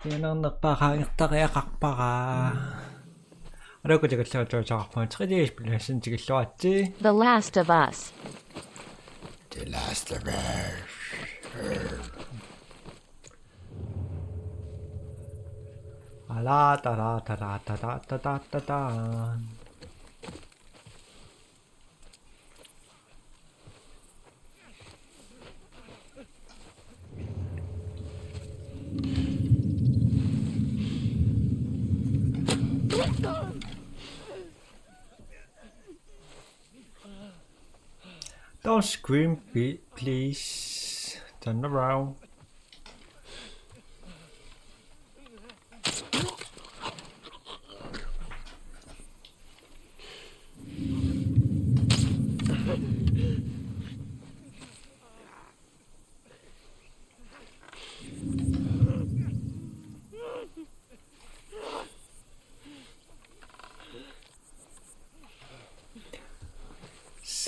Yan ang nagpakaakpaka. Ano ko 지금 The Last of Us. The Last of Us. 아라따라따라따따따따따. Don't scream, please. Turn around.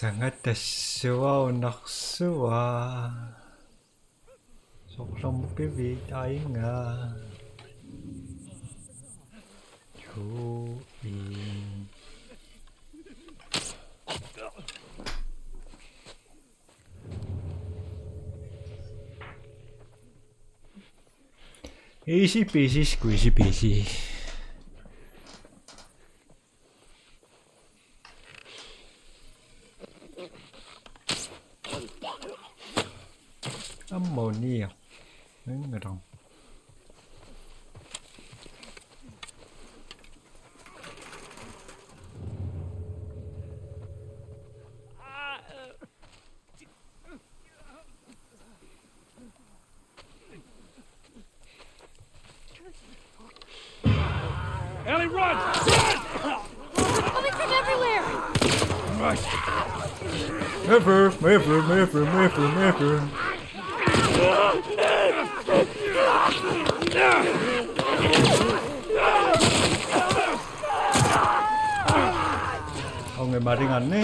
Sangatasuwa naksuwa. Sobrang pipig tayo nga. Chuin. Easy peasy squeezy peasy. Ammonia. Ngırong. Ellie, run! Run! Coming from everywhere! Right. Never. Người bà riêng ảnh ấy.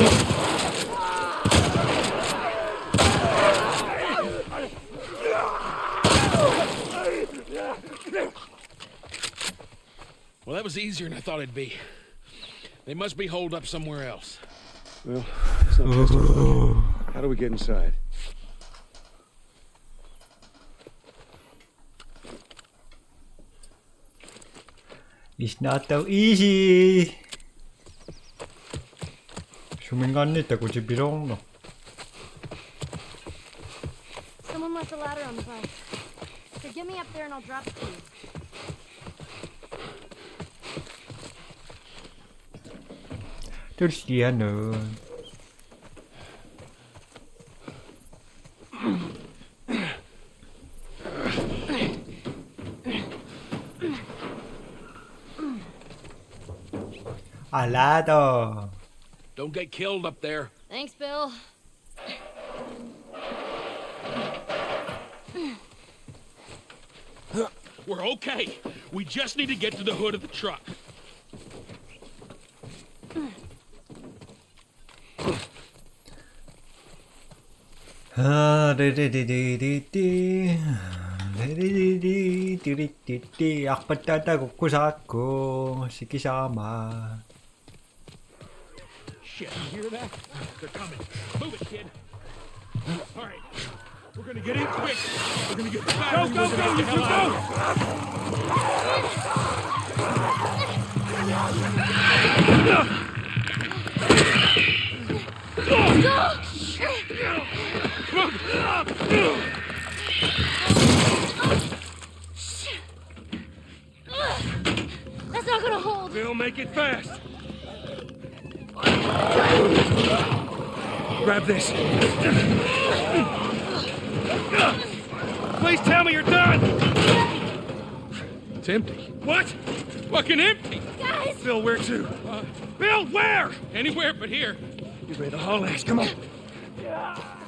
Well, that was easier than I thought it'd be. They must be holed up somewhere else. Well, it's not just a look. How do we get inside? It's not so easy. 조민관이 있다고 집이랑 너. Someone left a ladder on the bike. So get me up there and I'll drop it to you. Turkiye no. Alado. Don't get killed up there. Thanks, Bill. We're okay. We just need to get to the hood of the truck. 악바따다 고쿠사쿠 시키샤마. Shit, you hear that? They're coming. Move it, kid. All right. We're gonna get in quick. We're gonna get the battery. Go, you two, That's not gonna hold. Bill, make it fast. Grab this. Please tell me you're done. It's empty. What? Fucking empty. Guys! Bill, where to? Bill, where? Anywhere but here. You ready to haul ass? Come on.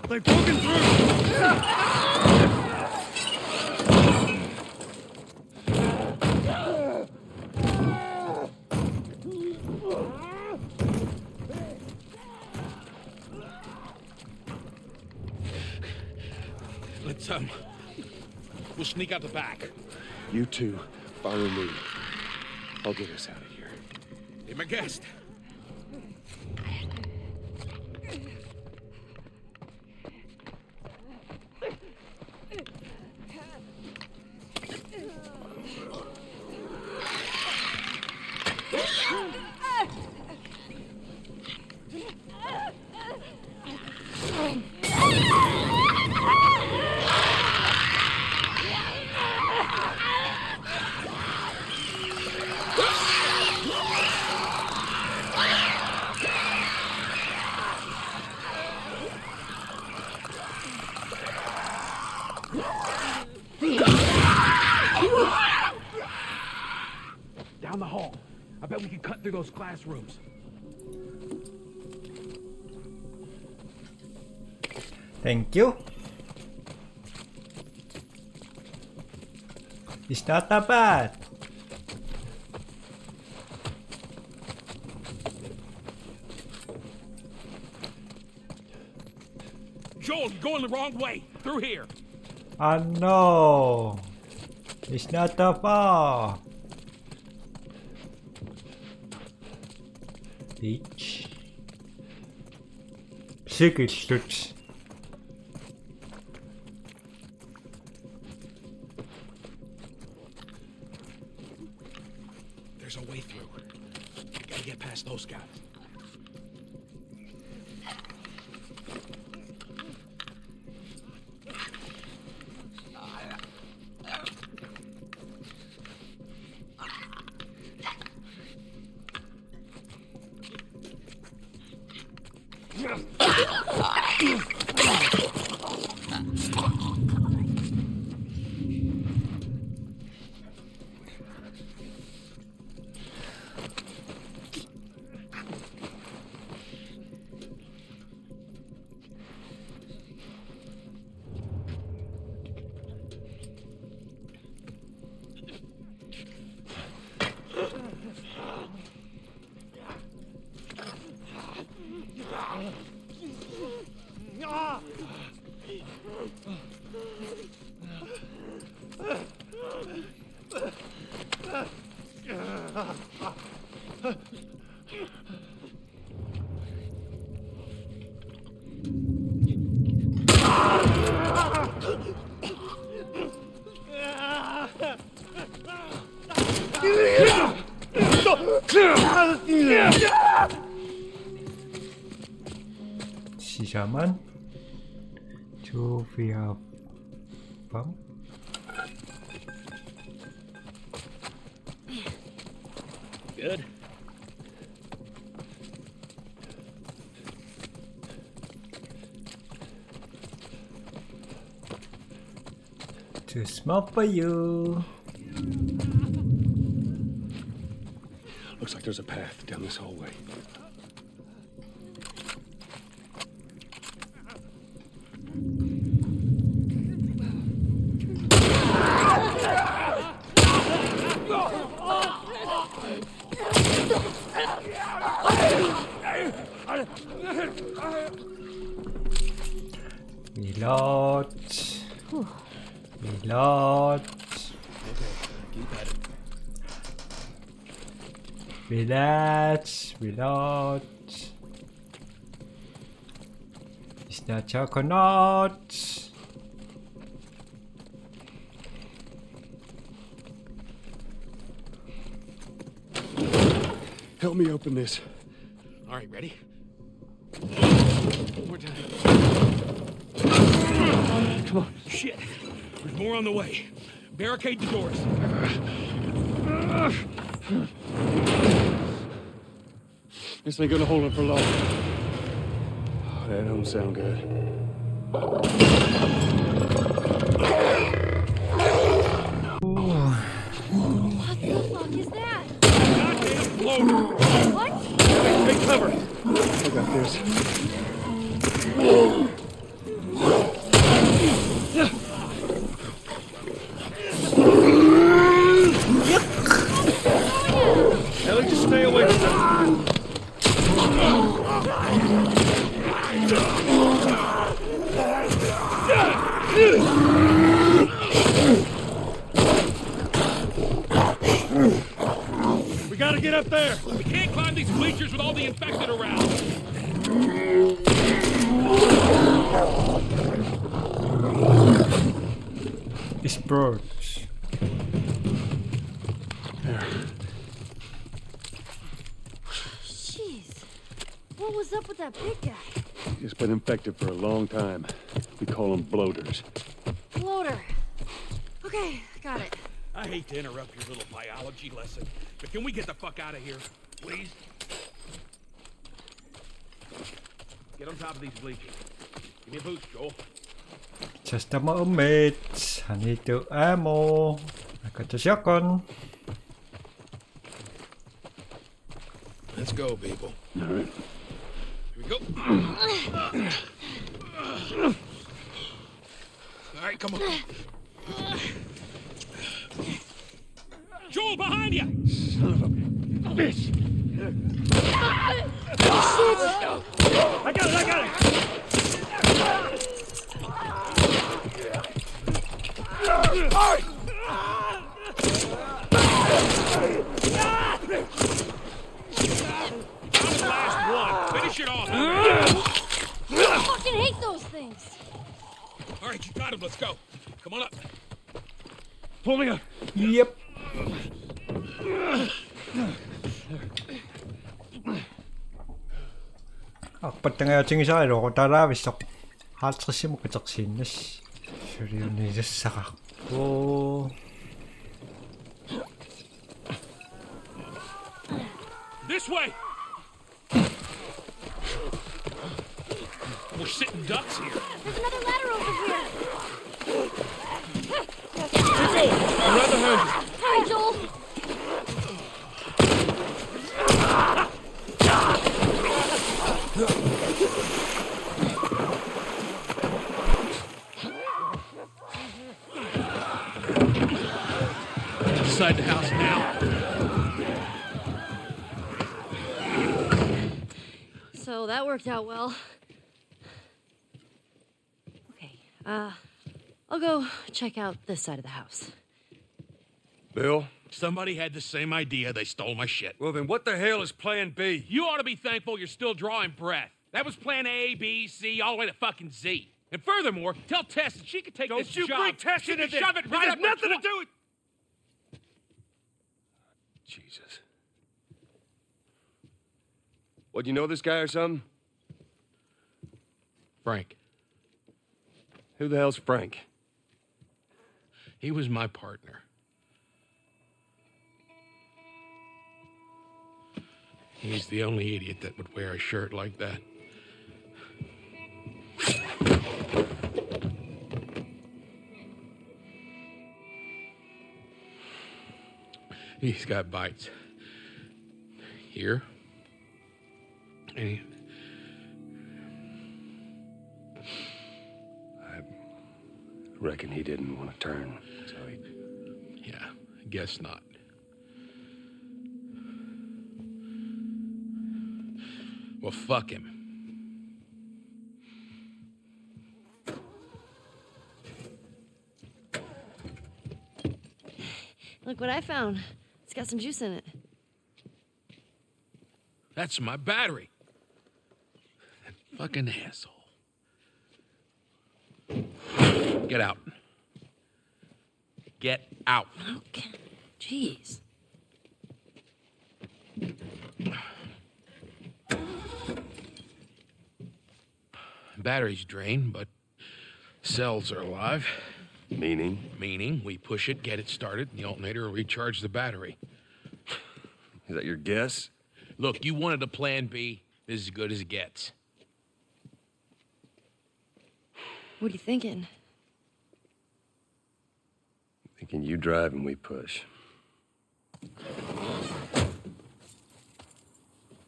They've broken through. Let's we'll sneak out the back. You two, Follow me. I'll get us out of here. Be my guest. Down the hall. I bet we can cut through those classrooms. Thank you. It's not that bad. Joel, you're going the wrong way. Through here. Oh no. It's not that far. Beach. Secret strips. There's a way through. Gotta get past those guys. 시자만 조비아밤 Good. Too small for you. Looks like there's a path down this hallway. Reload. Reload. Relax. Reload. It's not coconut. Help me open this. All right, ready? One more time. Come on. Shit. There's more on the way. Barricade the doors. This ain't gonna hold him for long. Oh, that don't sound good. What the fuck is that? Goddamn bloater. What? Take cover. I got this. Ellie, just stay away from them. gotta get up there. We can't climb these bleachers with all the infected around. It's birds. Jeez. What was up with that big guy? He's been infected for a long time. We call them bloaters. Floater. Okay, got it. I hate to interrupt your little biology lesson, but can we get the fuck out of here, please? Get on top of these bleachers. Give me a boost, Joel. Just a moment. I need the ammo. I got the shotgun. Let's go, people. All right. Here we go. All right, come on. Joel, behind you! Son of a bitch. I got it! I'm the last one. Finish it off. I fucking hate those things. All right, you got him. Let's go. Come on up. Pull me up. Yep. 아빠땡아 증사로 따라비석 하츠시 먹고 적신네시 슈리온이 사갖고 This way. We're sitting ducks here. There's another ladder over here. I'm right behind you. Hi, Joel. Inside the house now. So that worked out well. Okay, I'll go check out this side of the house. Bill? Somebody had the same idea. They stole my shit. Well, then what the hell is plan B? You ought to be thankful you're still drawing breath. That was plan A, B, C, all the way to fucking Z. And furthermore, tell Tess that she could take this job. Don't you bring Tess She into can this. shove it This right has up her nothing to twa- do with... Jesus. What, you know this guy or something? Frank. Who the hell's Frank? He was my partner. He's the only idiot that would wear a shirt like that. He's got bites. Here. And I reckon he didn't want to turn, so he... yeah, I guess not. Well, fuck him. Look what I found. It's got some juice in it. That's my battery. That fucking asshole. Get out. Get out. Okay. Jeez. Battery's drained, but cells are alive. Meaning? Meaning, we push it, get it started, and the alternator will recharge the battery. Is that your guess? Look, you wanted a plan B. This is as good as it gets. What are you thinking? Thinking you drive and we push.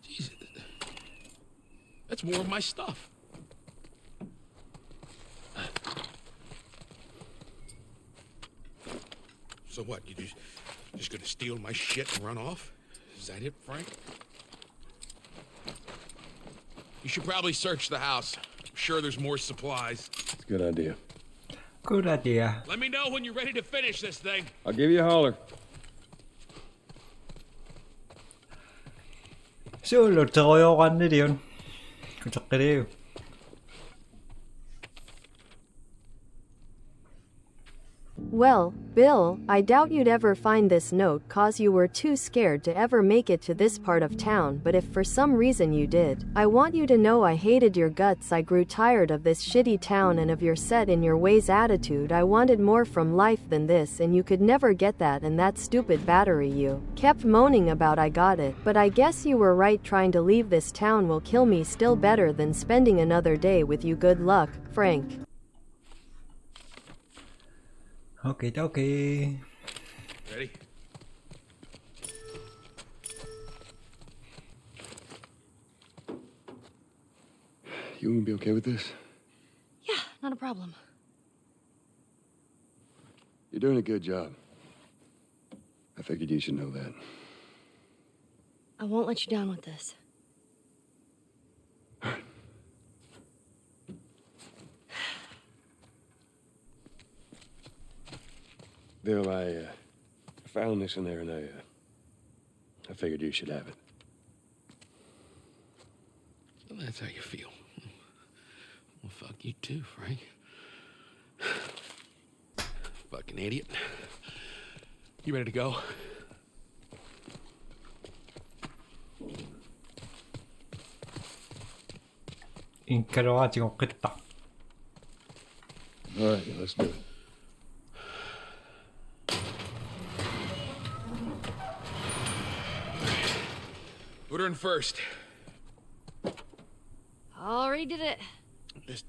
Jesus. That's more of my stuff. So what, you just gonna steal my shit and run off? Is that it, Frank? You should probably search the house. I'm sure there's more supplies. It's a good idea. Good idea. Let me know when you're ready to finish this thing. I'll give you a holler. Solo trojokan ne dion. Kutakkereu. Well, Bill, I doubt you'd ever find this note cause you were too scared to ever make it to this part of town, but if for some reason you did, I want you to know I hated your guts. I grew tired of this shitty town and of your set in your ways attitude. I wanted more from life than this, and you could never get that, and that stupid battery you kept moaning about, I got it. But I guess you were right, trying to leave this town will kill me still better than spending another day with you. Good luck, Frank. Okie dokie. Ready? You gonna be okay with this? Yeah, not a problem. You're doing a good job. I figured you should know that. I won't let you down with this. Bill, I found this in there, and I figured you should have it. Well, that's how you feel. Well, fuck you too, Frank. Fucking idiot. You ready to go? 인카로아지고 겠다. All right, let's do it. Put her in first. Already did it. Just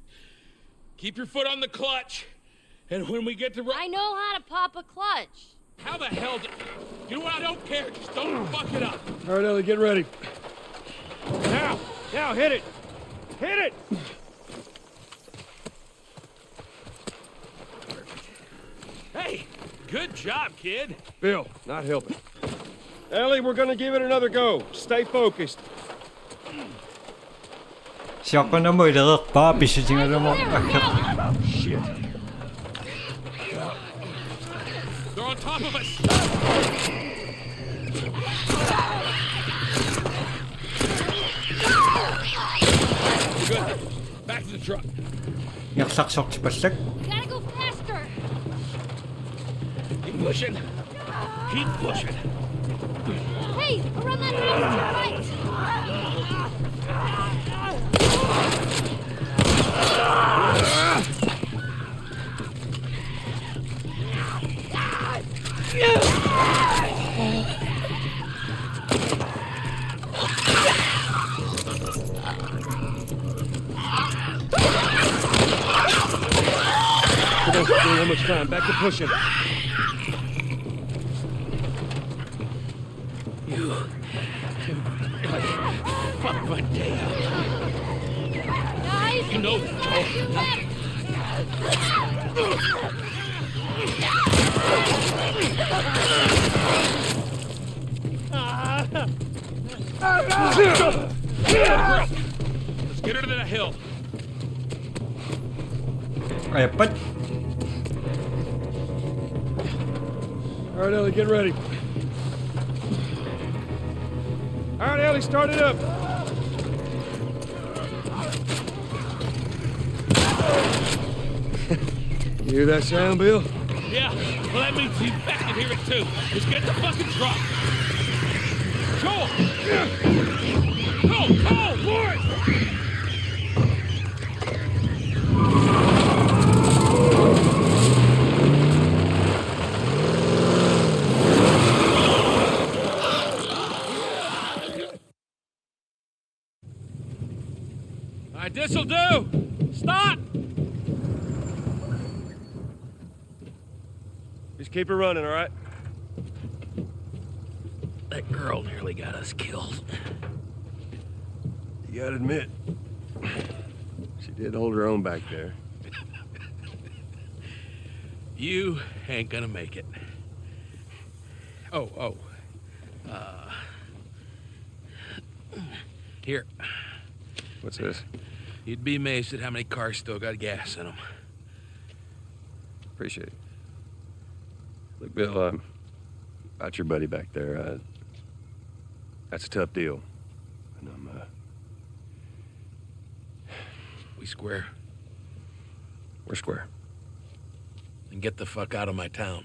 keep your foot on the clutch. And when we get to... I know how to pop a clutch. How the hell do... You know what? I don't care. Just don't fuck it up. All right, Ellie, get ready. Now! Now, hit it! Hit it! Hey! Good job, kid. Bill, not helping. Ellie, we're gonna give it another go. Stay focused. Siapa nama dah apa bisa tinggal nama akhir. Shit. They're on top of us! Good. Back to the truck. Yang sak cepat. Gotta go faster. Keep pushing. Keep pushing. Hey, around that house to your right. We don't have much time. Back to pushing. Fuck my day out. Guys, You know... Let's get her to the hill. Cepat. All right, Ellie, get ready. All right, Ellie, start it up. You hear that sound, Bill? Yeah, well that means he's back to hear it too. Let's get the fucking truck. Joel! Cole! Morris! All right, this'll do. Stop! Just keep it running, all right? That girl nearly got us killed. You gotta admit, she did hold her own back there. You ain't gonna make it. Here. What's this? You'd be amazed at how many cars still got gas in them. Appreciate it. Look, Bill, about your buddy back there, that's a tough deal. And We square. we're square. And get the fuck out of my town.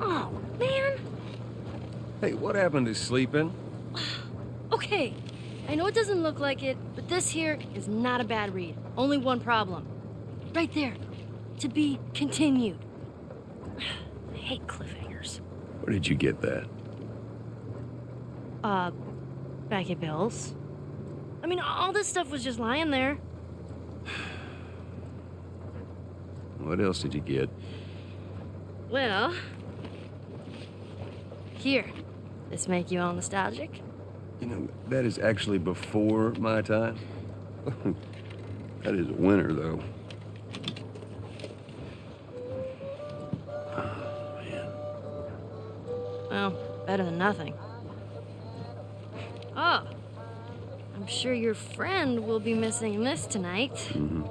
Oh, man. Hey, what happened to sleeping? Okay, I know it doesn't look like it, but this here is not a bad read. Only one problem. Right there. To be continued. I hate cliffhangers. Where did you get that? Back at Bill's. I mean, all this stuff was just lying there. What else did you get? Well... Here. This make you all nostalgic? You know, that is actually before my time. That is a winner, though. Oh, man. Well, better than nothing. Oh. I'm sure your friend will be missing this tonight. Mm-hmm.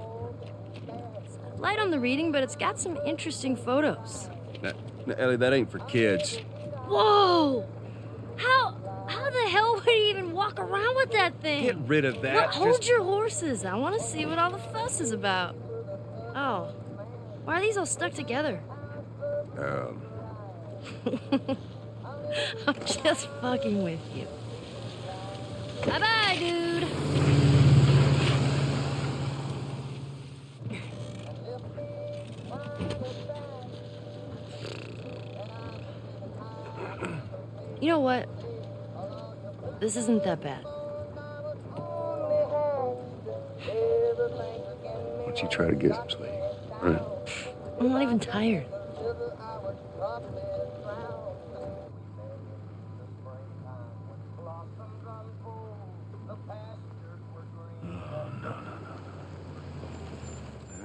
It's light on the reading, but it's got some interesting photos. Now, Ellie, that ain't for kids. Whoa! How the hell would he even walk around with that thing? Get rid of that. Well, hold Just- your horses. I want to see what all the fuss is about. Oh. Why are these all stuck together? I'm just fucking with you. Bye-bye, dude. You know what? This isn't that bad. Why don't you try to get some sleep? Right. I'm not even tired.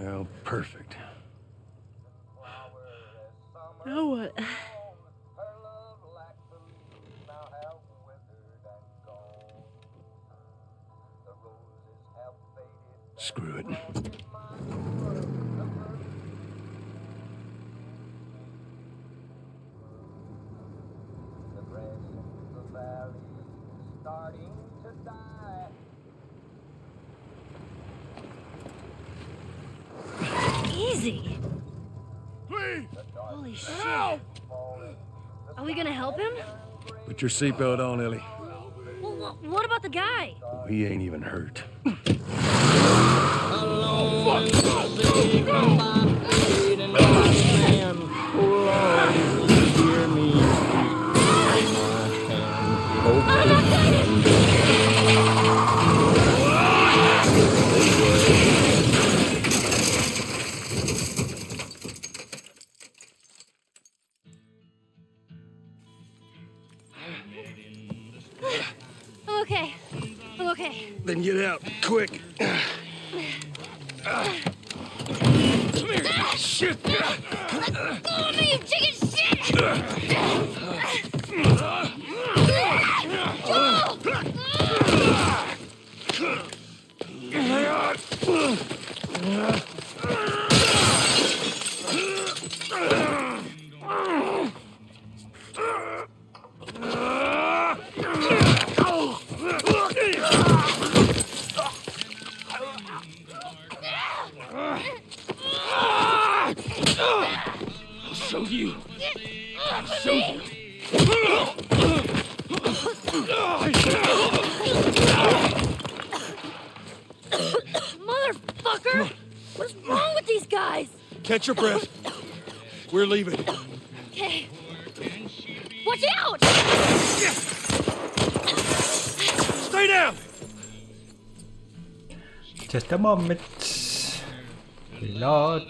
Well, perfect. Now what? Screw it. Easy. Please! Holy shit. Are we gonna help him? Put your seatbelt on, Ellie. Well, what about the guy? He ain't even hurt. I'm okay. I'm okay. Then get out, quick. Shit! Let go of me, you chicken shit! I'll show you. I'll show you. Motherfucker! What's wrong with these guys? Catch your breath. We're leaving. Okay. Watch out! Stay down! Just a moment. Reload.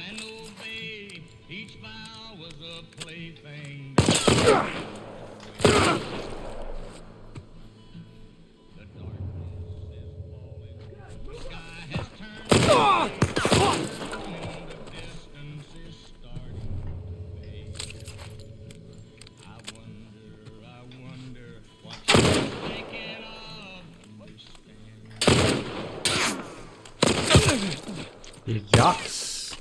Yes.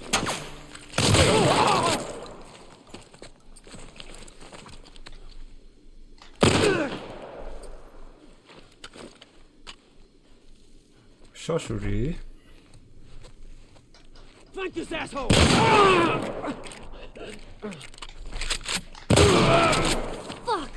Sorcery. Flank this asshole! Fuck!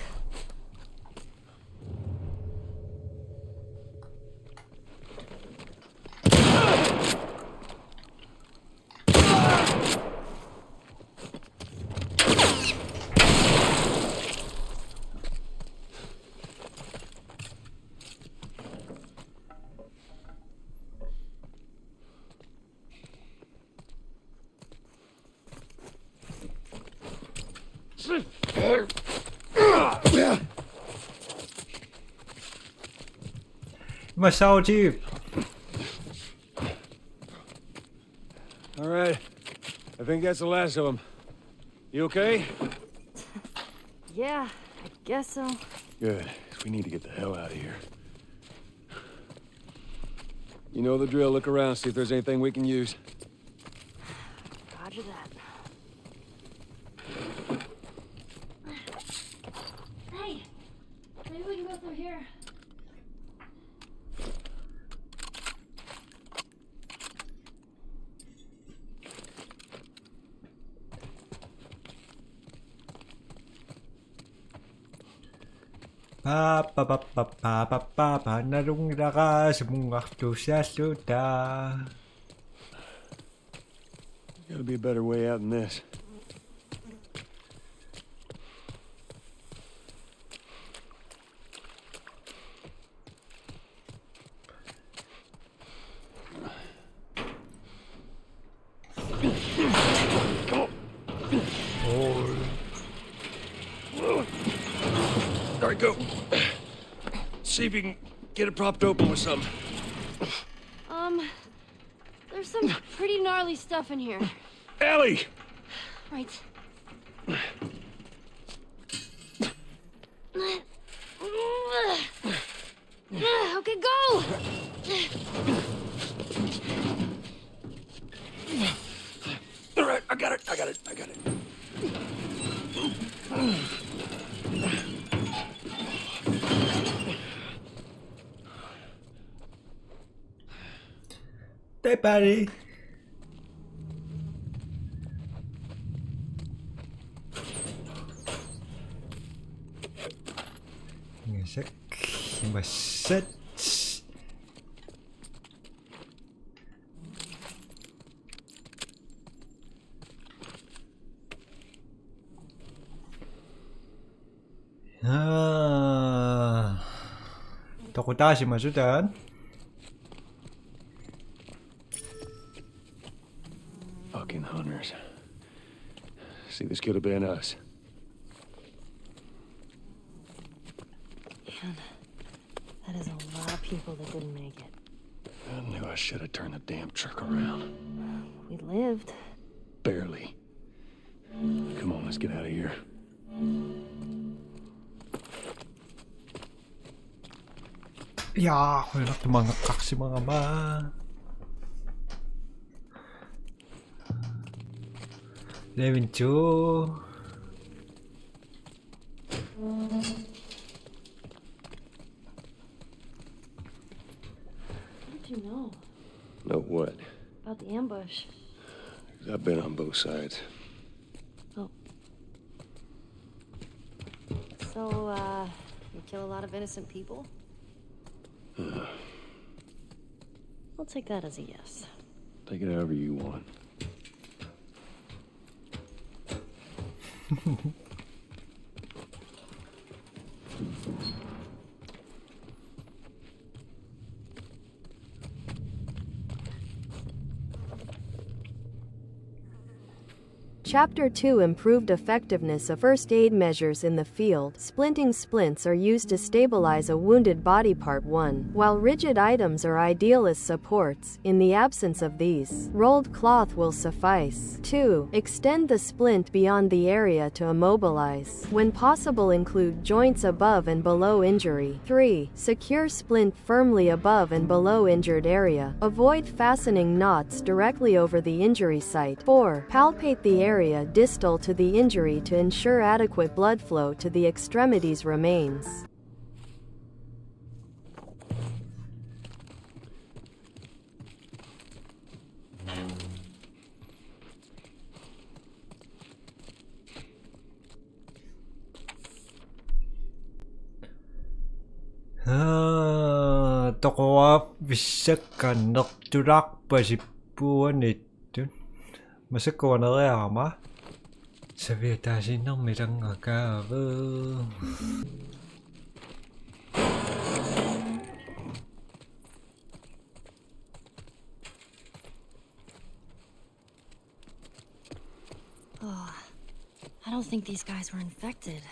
My soul tube. All right. I think that's the last of them. You okay? Yeah, I guess so. Good. 'Cause we need to get the hell out of here. You know the drill. Look around, see if there's anything we can use. Roger that. Hey! Maybe we can go through here. Pa narungra sa mga sa suda. Gotta be a better way out than this. All right, go. See if you can get it propped open with something. There's some pretty gnarly stuff in here. Ellie! Right. Okay, go! All right, I got it. Hey, buddy. Ngecek, maset. Takutashi masudan. Fucking hunters. See, this could have been us. Man, that is a lot of people that didn't make it. I knew I should have turned the damn truck around. We lived. Barely. Come on, let's get out of here. Ya, wala tumangakak si mga ba. Level 2. How did you know Know what? about the ambush? 'Cause I've been on both sides. Oh. So, you kill a lot of innocent people? I'll take that as a yes. Take it however you want. Chapter 2 Improved Effectiveness of First Aid Measures in the Field. Splinting splints are used to stabilize a wounded body. Part 1. While rigid items are ideal as supports, in the absence of these, rolled cloth will suffice. 2. Extend the splint beyond the area to immobilize. When possible, include joints above and below injury. 3. Secure splint firmly above and below injured area. Avoid fastening knots directly over the injury site. 4. Palpate the area distal to the injury to ensure adequate blood flow to the extremities remains. Tokoa visakka nokturaqpasippuanit masakkuanarearma saviataasinnermilangakaavu. I don't think these guys were infected.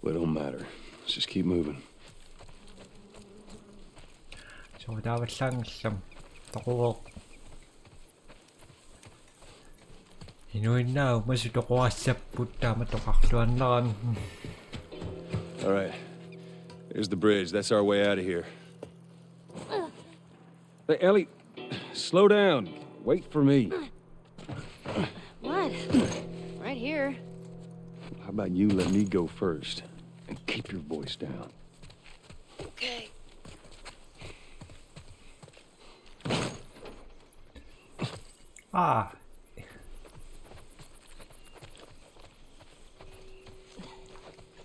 Well, it don't matter. Let's just keep moving. Sodavallaangallam toquoq inuinnaa masu toquassaput taama toqarluanneran. All right. There's the bridge. That's our way out of here. Hey, Ellie, slow down. Wait for me. What? Right here. How about you let me go first and keep your voice down? Okay.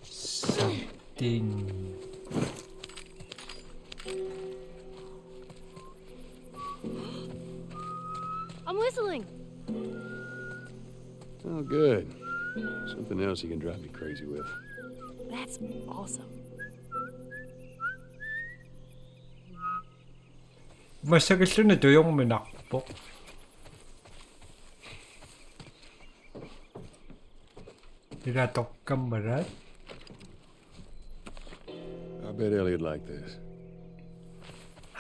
Something. I'm whistling. Oh, good. Something else you can drive me crazy with. That's awesome. Masakilluna tuyongminarpoq. Ilatoqqammarat. I bet Ellie'd like this.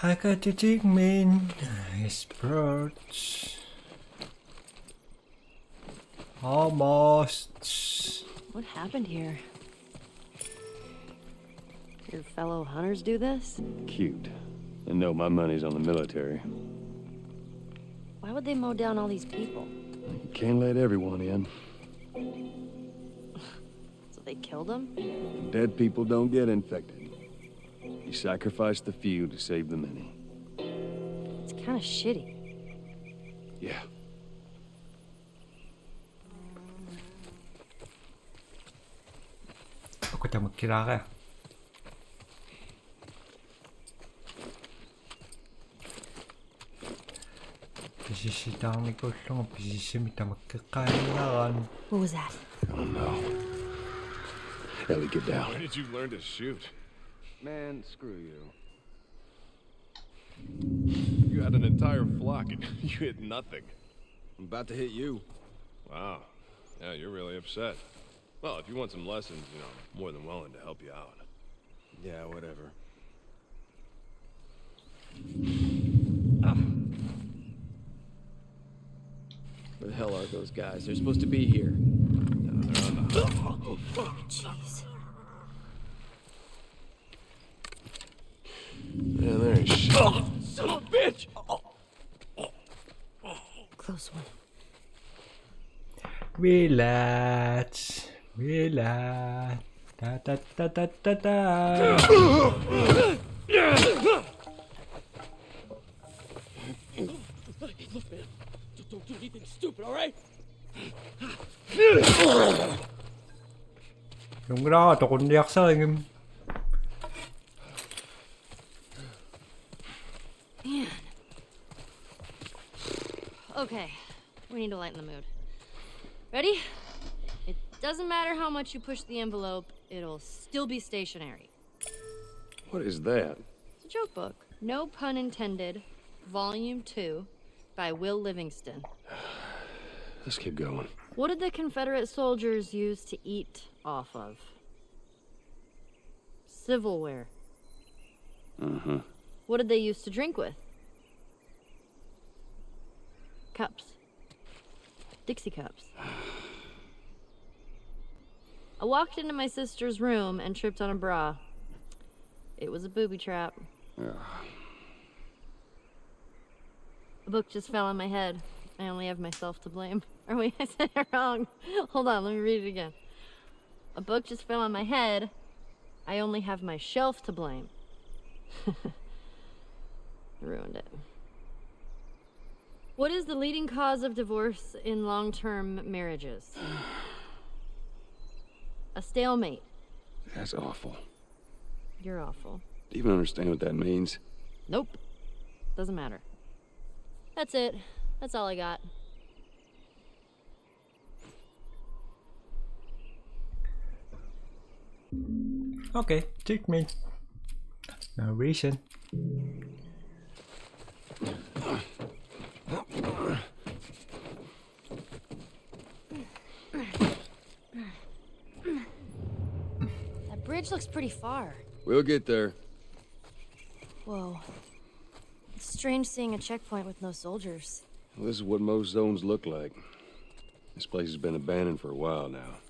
I got to take me his birds. Almost. What happened here? Your fellow hunters do this? Cute. And no, my money's on the military. Why would they mow down all these people? You can't let everyone in. So they killed them? Dead people don't get infected. You sacrifice the few to save the many. It's kind of shitty. Yeah. Ako tayo magkilaka. Pisisitang ko lang pisisimita magkakainaran. What was that? I don't know. Ellie, get down. When did you learn to shoot? Man, screw you. You had an entire flock and you hit nothing. I'm about to hit you. Wow. Yeah, you're really upset. Well, if you want some lessons, you know, I'm more than willing to help you out. Yeah, whatever. Where the hell are those guys? They're supposed to be here. They're on the Jeez. Yeah, there ain't shit. Son of a bitch! Close one. Relax. Relax. Da da da da da da. Look, man. Just don't do anything stupid, all right? Đúng đó, tôi còn điạc sơ anh em. Man. Okay, we need to lighten the mood. Ready? It doesn't matter how much you push the envelope, it'll still be stationary. What is that? It's a joke book. No pun intended. Volume 2 by Will Livingston. Let's keep going. What did the Confederate soldiers use to eat off of? Civilware. Uh-huh. What did they use to drink with? Cups. Dixie cups. I walked into my sister's room and tripped on a bra. It was a booby trap. A book just fell on my head. I only have myself to blame. Or wait, I said it wrong. Hold on, let me read it again. A book just fell on my head. I only have my shelf to blame. I ruined it. What is the leading cause of divorce in long-term marriages? A stalemate. That's awful. You're awful. Do you even understand what that means? Nope. Doesn't matter. That's it. That's all I got. Okay, take me. No reason. That bridge looks pretty far. We'll get there. Whoa. It's strange seeing a checkpoint with no soldiers. Well, this is what most zones look like. This place has been abandoned for a while now.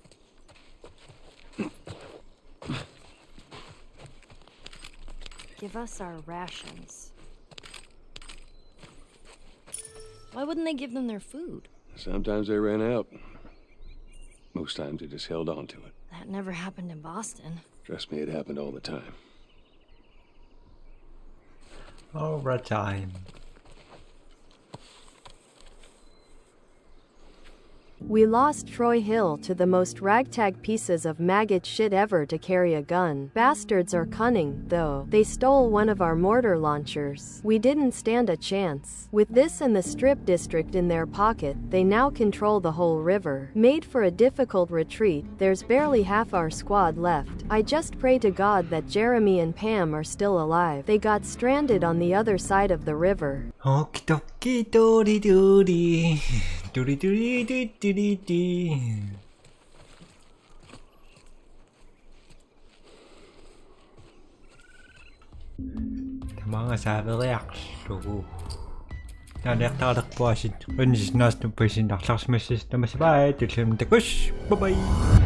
Give us our rations. Why wouldn't they give them their food? Sometimes they ran out. Most times they just held on to it. That never happened in Boston. Trust me, it happened all the time. All the time. We lost Troy Hill to the most ragtag pieces of maggot shit ever to carry a gun. Bastards are cunning, though. They stole one of our mortar launchers. We didn't stand a chance. With this and the Strip District in their pocket, they now control the whole river. Made for a difficult retreat, there's barely half our squad left. I just pray to God that Jeremy and Pam are still alive. They got stranded on the other side of the river. Okie dokie doody doody. Doody doody doody doody doody. Tamanga saaveriaqlu. Naaniaqtaarlerpuasit unnisnaasnuppisin arlarsmassistamasi bye tullum takush. Bye bye.